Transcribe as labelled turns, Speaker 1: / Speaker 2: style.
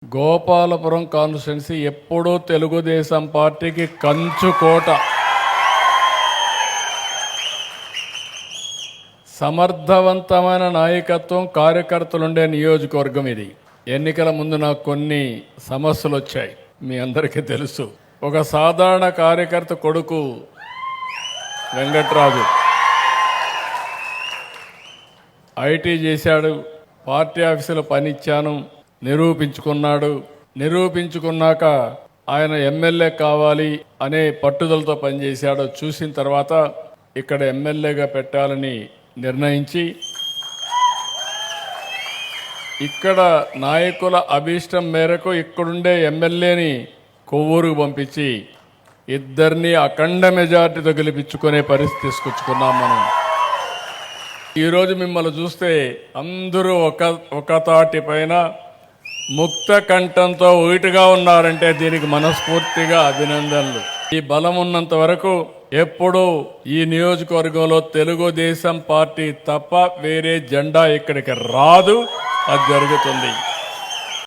Speaker 1: Gopalapuram constituency ఎప్పుడూ తెలుగుదేశం పార్టీకి కంచుకోట. సమర్థవంతమైన నాయకత్వం కార్యకర్తలుండే నియోజకవర్గం ఇది. ఎన్నికల ముందు నాకు కొన్ని సమస్యలు వచ్చాయి, మీ అందరికీ తెలుసు. ఒక సాధారణ కార్యకర్త కొడుకు వెంకట్రాజు ఐటీ చేశాడు, పార్టీ ఆఫీసులో పనిచ్చాను, నిరూపించుకున్నాక ఆయన ఎమ్మెల్యే కావాలి అనే పట్టుదలతో పనిచేశాడు. చూసిన తర్వాత ఇక్కడ ఎమ్మెల్యేగా పెట్టాలని నిర్ణయించి ఇక్కడ నాయకుల అభీష్టం మేరకు ఇక్కడుండే ఎమ్మెల్యేని కొవ్వూరుకు పంపించి ఇద్దరిని అఖండ మెజార్టీతో గెలిపించుకునే పరిస్థితి తీసుకొచ్చుకున్నాం మనం. ఈరోజు మిమ్మల్ని చూస్తే అందరూ ఒక తాటి పైన ముక్త కంఠంతో ఒకటిగా ఉన్నారంటే దీనికి మనస్ఫూర్తిగా అభినందనలు. ఈ బలం ఉన్నంత వరకు ఎప్పుడూ ఈ నియోజకవర్గంలో తెలుగుదేశం పార్టీ తప్ప వేరే జెండా ఇక్కడికి రాదు, అది జరుగుతుంది.